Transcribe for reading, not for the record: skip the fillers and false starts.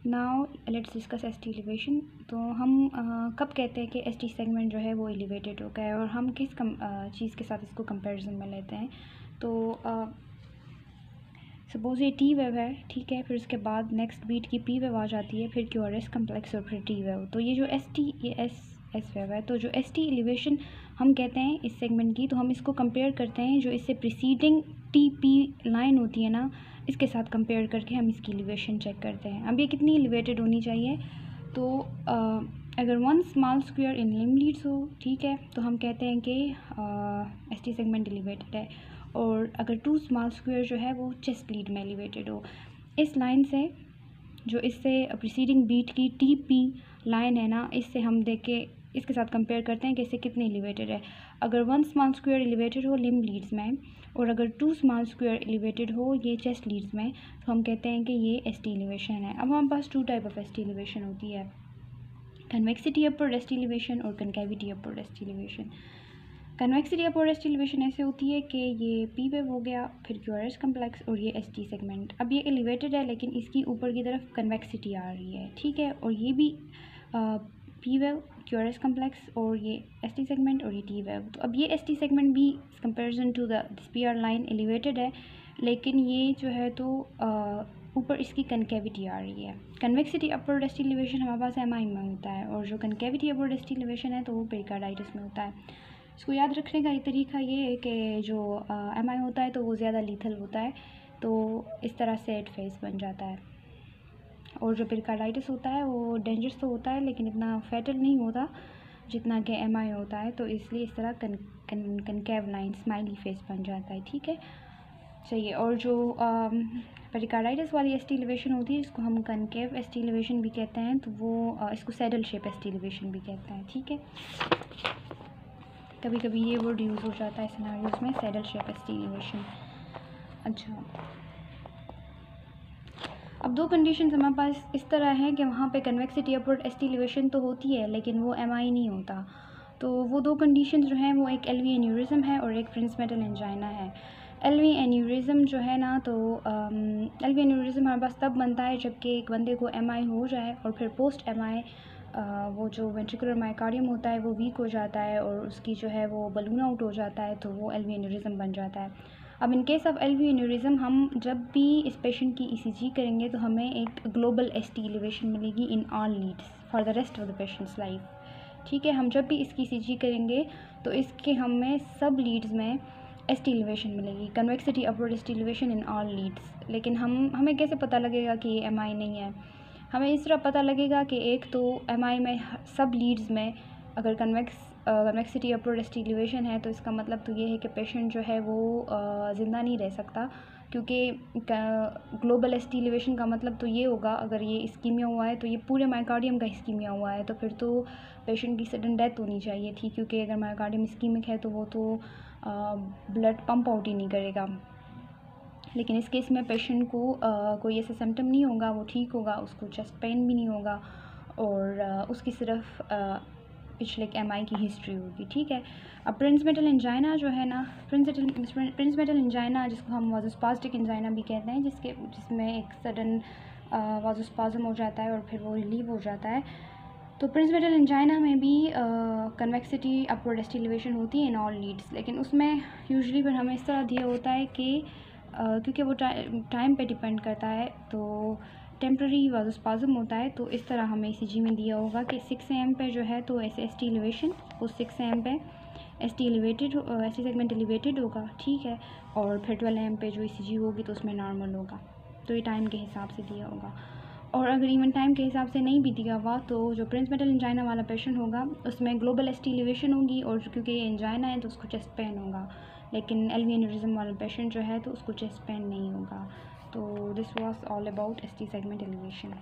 Now let's discuss S T elevation. तो हम कब कहते हैं कि एस टी सेगमेंट जो है वो एलिवेटेड हो गया है, और हम किस चीज़ के साथ इसको कंपैरिजन में लेते हैं। तो सपोज़ ये टी वेव है, ठीक है, फिर उसके बाद नेक्स्ट बीट की पी वेव आ जाती है, फिर क्यू आर एस कम्प्लेक्स और फिर टी वेव। तो ये जो एस टी एस वेव है, तो जो एस टी एलिवेशन हम कहते हैं इस सेगमेंट की, तो हम इसको कंपेयर करते हैं जो इससे प्रीसीडिंग टी पी लाइन होती है ना, इसके साथ कंपेयर करके हम इसकी एलिवेशन चेक करते हैं। अब ये कितनी एलिवेटेड होनी चाहिए। तो अगर वन स्मॉल स्क्वायर इन लिम्ब लीड्स हो, ठीक है, तो हम कहते हैं कि एस टी सेगमेंट एलिवेटेड है। और अगर टू स्मॉल स्क्वायर जो है वो चेस्ट लीड में एलिवेटेड हो। इस लाइन से जो इससे प्रीसीडिंग बीट की टी पी लाइन है ना, इससे हम देख के इसके साथ कंपेयर करते हैं कि इससे कितनी एलिवेटेड है। अगर वन स्मॉल स्क्वायर एलिवेटेड हो लिम्ब लीड्स में, और अगर टू स्मॉल स्क्वायर एलिवेटेड हो ये चेस्ट लीड्स में, तो हम कहते हैं कि ये एस टी एलिवेशन है। अब हमारे पास two type of S T elevation होती है, convexity upward S T elevation और concavity upward S T elevation. Convexity upward S T elevation ऐसे होती है कि ये पी वेव हो गया, फिर क्यू आर एस कम्प्लेक्स और ये एस टी सेगमेंट। अब ये एलिवेटेड है लेकिन इसकी ऊपर की तरफ कन्वेक्सिटी आ रही है, ठीक है, और ये भी P wave, Q R S complex और ये एस टी सेगमेंट और ये टी वेव। तो अब ये एस टी सेगमेंट भी comparison to this P R line elevated है, लेकिन ये जो है तो ऊपर इसकी कनकेविटी आ रही है। Convexity upward S T elevation हमारे पास एम आई में होता है, और जो concavity upward S T elevation है तो वो पेरिकार्डाइटिस में होता है। इसको याद रखने का एक तरीका ये है कि जो एम आई होता है तो वो ज़्यादा लीथल होता है, तो इस तरह से एड फेस बन जाता है। और जो पेरिकार्डाइटिस होता है वो डेंजरस तो होता है लेकिन इतना फैटल नहीं होता जितना कि एम आई होता है, तो इसलिए इस तरह कनकेव लाइन स्माइली फेस बन जाता है, ठीक है, चाहिए। और जो पेरिकार्डाइटिस वाली एस टी एलिवेशन होती है जिसको हम कनकेव एस टी एलिवेशन भी कहते हैं, तो वो इसको saddle shape S T elevation भी कहते हैं, ठीक है। कभी कभी ये वर्ड यूज़ हो जाता है सिनेरियोज में, saddle shape S T elevation. अच्छा, अब दो कंडीशंस हमारे पास इस तरह हैं कि वहाँ पे convexity upward S T elevation तो होती है लेकिन वो एम आई नहीं होता। तो वो दो कंडीशंस जो हैं वो एक एल वी एन्यूरिज्म है और एक प्रिंस मेटल एंजाइना है। एल वी एन्यूरिज्म जो है ना, तो एल वी एन्यूरिज्म हमारे पास तब बनता है जबकि एक बंदे को एम आई हो जाए और फिर पोस्ट एम आई वो जो वेंट्रिकुलर मायोकार्डियम होता है वो वीक हो जाता है और उसकी जो है वो बलून आउट हो जाता है, तो वो एल वी एन्यूरिज्म बन जाता है। अब in case of L V aneurysm हम जब भी इस पेशेंट की ईसीजी करेंगे तो हमें एक ग्लोबल एस टी एलिवेशन मिलेगी in all leads for the rest of the patients life, ठीक है। हम जब भी इसकी ईसीजी करेंगे तो इसके हमें सब लीड्स में एस टी एलिवेशन मिलेगी, convexity upward S T elevation in all leads. लेकिन हमें कैसे पता लगेगा कि ये एम आई नहीं है। हमें इस तरह पता लगेगा कि एक तो एम आई में सब लीड्स में अगर convexity upward S T elevation है तो इसका मतलब तो ये है कि पेशेंट जो है वो ज़िंदा नहीं रह सकता, क्योंकि ग्लोबल एस टी एलिवेशन का मतलब तो ये होगा अगर ये इस्कीमिया हुआ है तो ये पूरे मायोकार्डियम का इस्कीमिया हुआ है, तो फिर तो पेशेंट की सडन डेथ होनी चाहिए थी, क्योंकि अगर मायोकार्डियम इस्कीमिक है तो वो तो ब्लड पंप आउट ही नहीं करेगा। लेकिन इस केस में पेशेंट को कोई ऐसा सिम्टम नहीं होगा, वो ठीक होगा, उसको चेस्ट पेन भी नहीं होगा और उसकी सिर्फ पिछले एक एम आई की हिस्ट्री होगी, ठीक है। अब प्रिंस मेटल एंजाइना जो है ना, प्रिंस मेटल एंजाइना जिसको हम वाजोस्पास्टिक एंजाइना भी कहते हैं, जिसमें एक सडन वाजोस्पाज्म हो जाता है और फिर वो रिलीव हो जाता है। तो प्रिंस मेटल एंजाइना में भी convexity upward S T elevation होती है इन ऑल लीड्स, लेकिन उसमें यूजुअली फिर हमें इस तरह दिया होता है कि क्योंकि वो टाइम पे डिपेंड करता है, तो टेम्प्रेरी वाजोस्पाज्म होता है, तो इस तरह हमें ईसीजी में दिया होगा कि 6 AM पे जो है तो एस टी एलिवेशन वो 6 AM पे एस टी सेगमेंट एलिवेटेड होगा, ठीक है, और फिर 12 AM पे जो ईसीजी होगी तो उसमें नॉर्मल होगा। तो ये टाइम के हिसाब से दिया होगा। और अगर इवन टाइम के हिसाब से नहीं भी दिया हुआ तो जो प्रिंस मेटल एंजाइना वाला पेशेंट होगा उसमें ग्लोबल एस टी एलिवेशन होगी, और क्योंकि ये एंजाइना है तो उसको चेस्ट पेन होगा। लेकिन एल वी एन्यूरिज्म वाला पेशेंट जो है तो उसको चेस्ट पेन नहीं होगा। तो this was all about S T segment elevation.